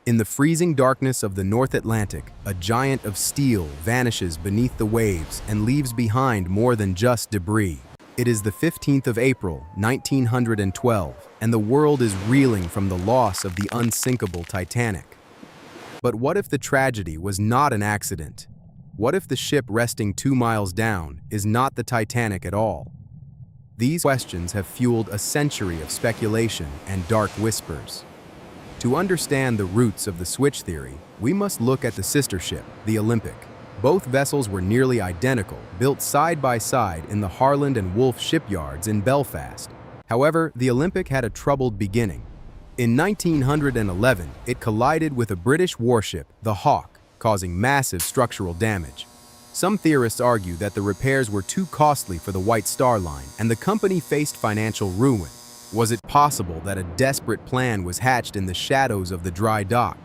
In the freezing darkness of the North Atlantic, a giant of steel vanishes beneath the waves and leaves behind more than just debris. It is the 15th of April, 1912, and the world is reeling from the loss of the unsinkable Titanic. But what if the tragedy was not an accident? What if the ship resting 2 miles down is not the Titanic at all? These questions have fueled a century of speculation and dark whispers. To understand the roots of the switch theory, we must look at the sister ship, the Olympic. Both vessels were nearly identical, built side by side in the Harland and Wolff shipyards in Belfast. However, the Olympic had a troubled beginning. In 1911, it collided with a British warship, the Hawke, causing massive structural damage. Some theorists argue that the repairs were too costly for the White Star Line, and the company faced financial ruin. Was it possible that a desperate plan was hatched in the shadows of the dry dock?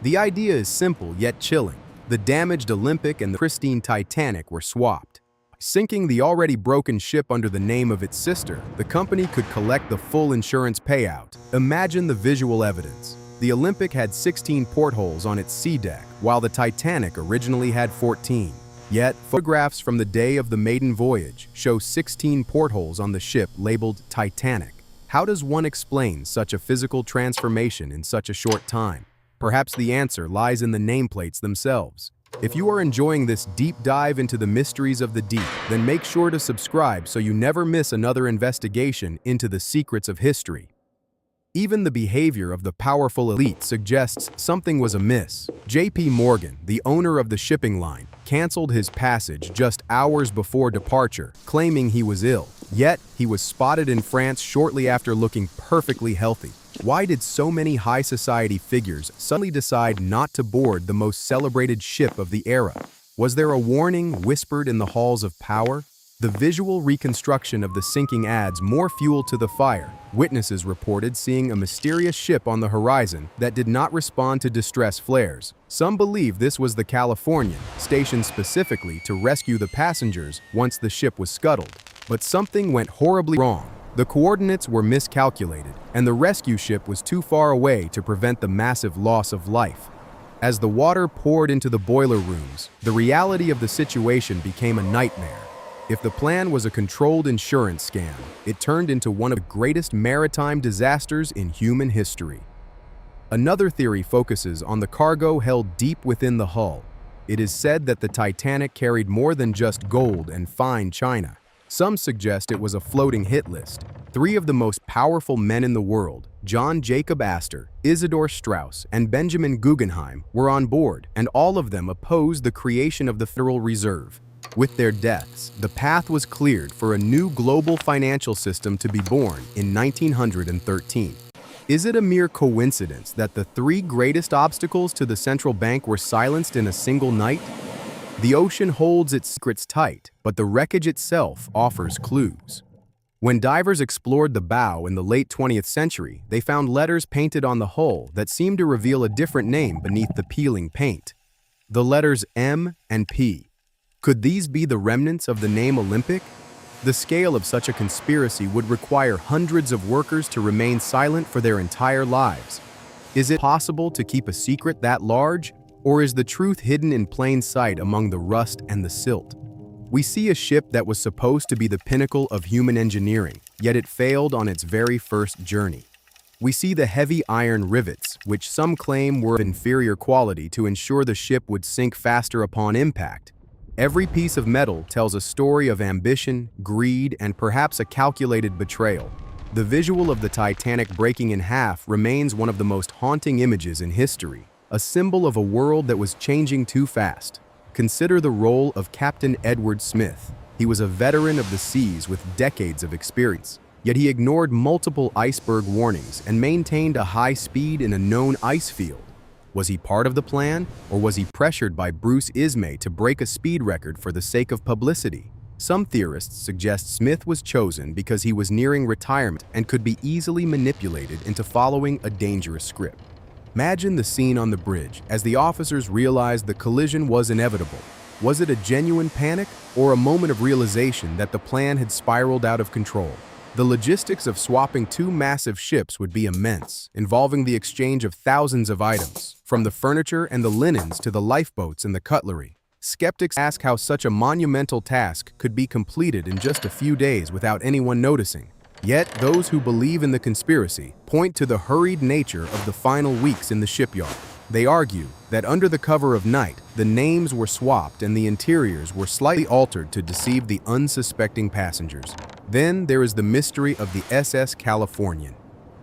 The idea is simple yet chilling. The damaged Olympic and the pristine Titanic were swapped. Sinking the already broken ship under the name of its sister, the company could collect the full insurance payout. Imagine the visual evidence. The Olympic had 16 portholes on its sea deck, while the Titanic originally had 14. Yet, photographs from the day of the maiden voyage show 16 portholes on the ship labeled Titanic. How does one explain such a physical transformation in such a short time? Perhaps the answer lies in the nameplates themselves. If you are enjoying this deep dive into the mysteries of the deep, then make sure to subscribe so you never miss another investigation into the secrets of history. Even the behavior of the powerful elite suggests something was amiss. J.P. Morgan, the owner of the shipping line, canceled his passage just hours before departure, claiming he was ill. Yet, he was spotted in France shortly after looking perfectly healthy. Why did so many high society figures suddenly decide not to board the most celebrated ship of the era? Was there a warning whispered in the halls of power? The visual reconstruction of the sinking adds more fuel to the fire. Witnesses reported seeing a mysterious ship on the horizon that did not respond to distress flares. Some believe this was the Californian, stationed specifically to rescue the passengers once the ship was scuttled. But something went horribly wrong. The coordinates were miscalculated, and the rescue ship was too far away to prevent the massive loss of life. As the water poured into the boiler rooms, the reality of the situation became a nightmare. If the plan was a controlled insurance scam, it turned into one of the greatest maritime disasters in human history. Another theory focuses on the cargo held deep within the hull. It is said that the Titanic carried more than just gold and fine china. Some suggest it was a floating hit list. 3 of the most powerful men in the world, John Jacob Astor, Isidor Straus, and Benjamin Guggenheim, were on board, and all of them opposed the creation of the Federal Reserve. With their deaths, the path was cleared for a new global financial system to be born in 1913. Is it a mere coincidence that the 3 greatest obstacles to the central bank were silenced in a single night? The ocean holds its secrets tight, but the wreckage itself offers clues. When divers explored the bow in the late 20th century, they found letters painted on the hull that seemed to reveal a different name beneath the peeling paint. The letters M and P. Could these be the remnants of the name Olympic? The scale of such a conspiracy would require hundreds of workers to remain silent for their entire lives. Is it possible to keep a secret that large? Or is the truth hidden in plain sight among the rust and the silt? We see a ship that was supposed to be the pinnacle of human engineering, yet it failed on its very first journey. We see the heavy iron rivets, which some claim were of inferior quality to ensure the ship would sink faster upon impact. Every piece of metal tells a story of ambition, greed, and perhaps a calculated betrayal. The visual of the Titanic breaking in half remains one of the most haunting images in history, a symbol of a world that was changing too fast. Consider the role of Captain Edward Smith. He was a veteran of the seas with decades of experience, yet he ignored multiple iceberg warnings and maintained a high speed in a known ice field. Was he part of the plan, or was he pressured by Bruce Ismay to break a speed record for the sake of publicity? Some theorists suggest Smith was chosen because he was nearing retirement and could be easily manipulated into following a dangerous script. Imagine the scene on the bridge as the officers realized the collision was inevitable. Was it a genuine panic or a moment of realization that the plan had spiraled out of control? The logistics of swapping two massive ships would be immense, involving the exchange of thousands of items, from the furniture and the linens to the lifeboats and the cutlery. Skeptics ask how such a monumental task could be completed in just a few days without anyone noticing. Yet, those who believe in the conspiracy point to the hurried nature of the final weeks in the shipyard. They argue that under the cover of night, the names were swapped and the interiors were slightly altered to deceive the unsuspecting passengers. Then there is the mystery of the SS Californian.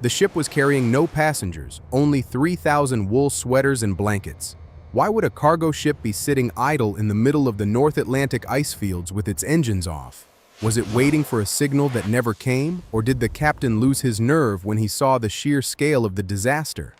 The ship was carrying no passengers, only 3,000 wool sweaters and blankets. Why would a cargo ship be sitting idle in the middle of the North Atlantic ice fields with its engines off? Was it waiting for a signal that never came, or did the captain lose his nerve when he saw the sheer scale of the disaster?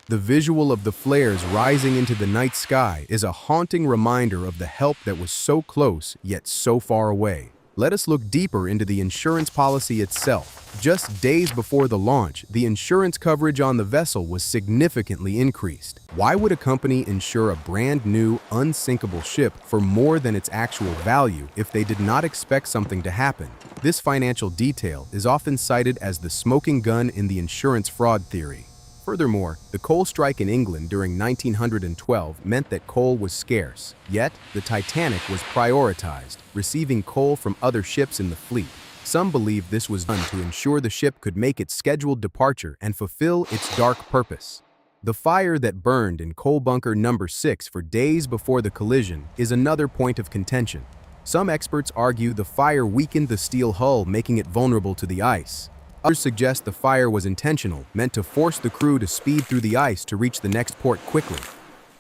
The visual of the flares rising into the night sky is a haunting reminder of the help that was so close yet so far away. Let us look deeper into the insurance policy itself. Just days before the launch, the insurance coverage on the vessel was significantly increased. Why would a company insure a brand new, unsinkable ship for more than its actual value if they did not expect something to happen? This financial detail is often cited as the smoking gun in the insurance fraud theory. Furthermore, the coal strike in England during 1912 meant that coal was scarce, yet the Titanic was prioritized, receiving coal from other ships in the fleet. Some believe this was done to ensure the ship could make its scheduled departure and fulfill its dark purpose. The fire that burned in coal bunker number 6 for days before the collision is another point of contention. Some experts argue the fire weakened the steel hull, making it vulnerable to the ice. Others suggest the fire was intentional, meant to force the crew to speed through the ice to reach the next port quickly.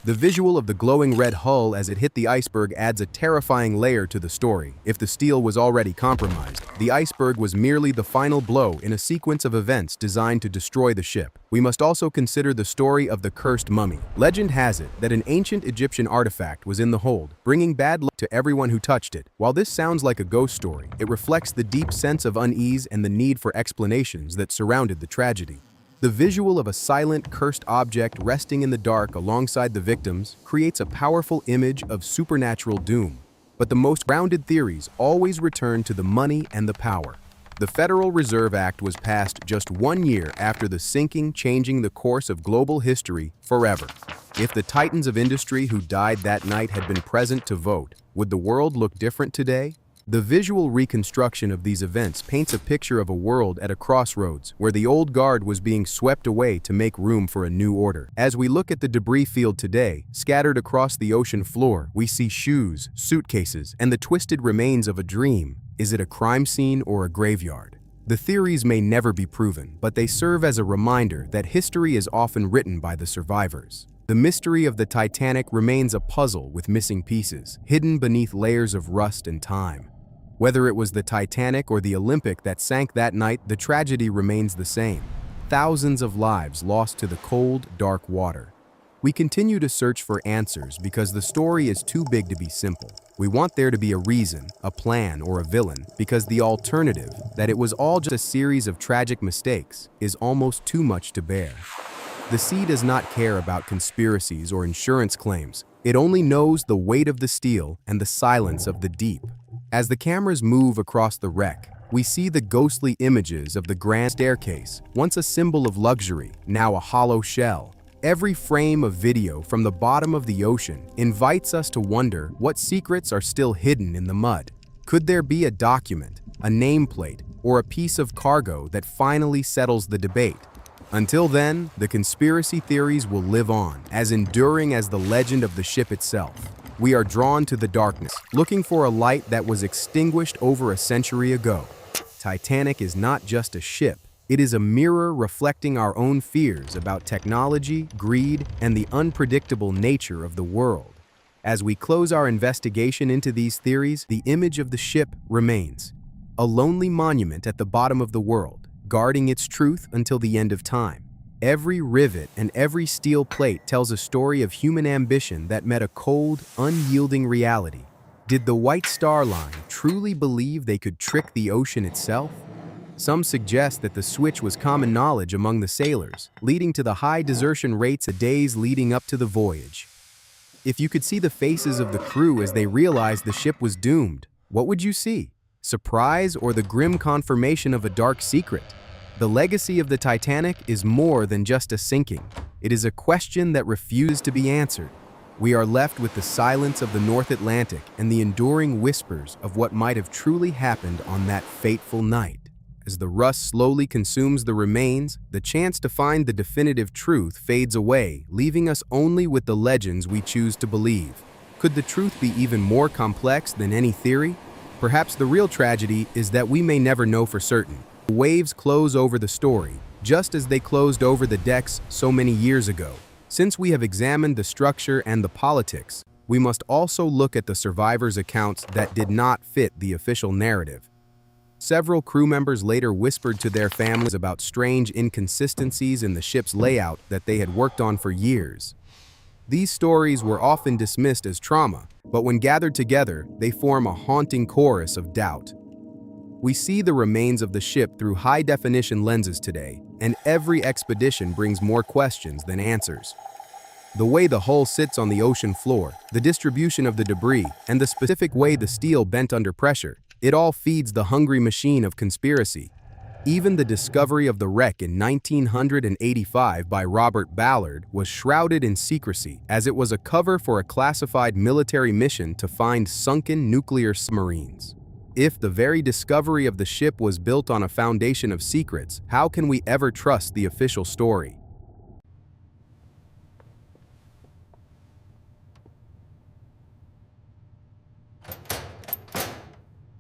The visual of the glowing red hull as it hit the iceberg adds a terrifying layer to the story. If the steel was already compromised, the iceberg was merely the final blow in a sequence of events designed to destroy the ship. We must also consider the story of the cursed mummy. Legend has it that an ancient Egyptian artifact was in the hold, bringing bad luck to everyone who touched it. While this sounds like a ghost story, it reflects the deep sense of unease and the need for explanations that surrounded the tragedy. The visual of a silent, cursed object resting in the dark alongside the victims creates a powerful image of supernatural doom. But the most grounded theories always return to the money and the power. The Federal Reserve Act was passed just 1 year after the sinking, changing the course of global history forever. If the titans of industry who died that night had been present to vote, would the world look different today? The visual reconstruction of these events paints a picture of a world at a crossroads where the old guard was being swept away to make room for a new order. As we look at the debris field today, scattered across the ocean floor, we see shoes, suitcases, and the twisted remains of a dream. Is it a crime scene or a graveyard? The theories may never be proven, but they serve as a reminder that history is often written by the survivors. The mystery of the Titanic remains a puzzle with missing pieces, hidden beneath layers of rust and time. Whether it was the Titanic or the Olympic that sank that night, the tragedy remains the same. Thousands of lives lost to the cold, dark water. We continue to search for answers because the story is too big to be simple. We want there to be a reason, a plan, or a villain, because the alternative, that it was all just a series of tragic mistakes, is almost too much to bear. The sea does not care about conspiracies or insurance claims. It only knows the weight of the steel and the silence of the deep. As the cameras move across the wreck, we see the ghostly images of the grand staircase, once a symbol of luxury, now a hollow shell. Every frame of video from the bottom of the ocean invites us to wonder what secrets are still hidden in the mud. Could there be a document, a nameplate, or a piece of cargo that finally settles the debate? Until then, the conspiracy theories will live on, as enduring as the legend of the ship itself. We are drawn to the darkness, looking for a light that was extinguished over a century ago. Titanic is not just a ship. It is a mirror reflecting our own fears about technology, greed, and the unpredictable nature of the world. As we close our investigation into these theories, the image of the ship remains. A lonely monument at the bottom of the world, guarding its truth until the end of time. Every rivet and every steel plate tells a story of human ambition that met a cold, unyielding reality. Did the White Star Line truly believe they could trick the ocean itself? Some suggest that the switch was common knowledge among the sailors, leading to the high desertion rates the days leading up to the voyage. If you could see the faces of the crew as they realized the ship was doomed, what would you see? surprise, or the grim confirmation of a dark secret? The legacy of the Titanic is more than just a sinking. It is a question that refuses to be answered. We are left with the silence of the North Atlantic and the enduring whispers of what might have truly happened on that fateful night. As the rust slowly consumes the remains, the chance to find the definitive truth fades away, leaving us only with the legends we choose to believe. Could the truth be even more complex than any theory? Perhaps the real tragedy is that we may never know for certain. The waves close over the story, just as they closed over the decks so many years ago. Since we have examined the structure and the politics, we must also look at the survivors' accounts that did not fit the official narrative. Several crew members later whispered to their families about strange inconsistencies in the ship's layout that they had worked on for years. These stories were often dismissed as trauma, but when gathered together, they form a haunting chorus of doubt. We see the remains of the ship through high-definition lenses today, and every expedition brings more questions than answers. The way the hull sits on the ocean floor, the distribution of the debris, and the specific way the steel bent under pressure, it all feeds the hungry machine of conspiracy. Even the discovery of the wreck in 1985 by Robert Ballard was shrouded in secrecy, as it was a cover for a classified military mission to find sunken nuclear submarines. If the very discovery of the ship was built on a foundation of secrets, how can we ever trust the official story?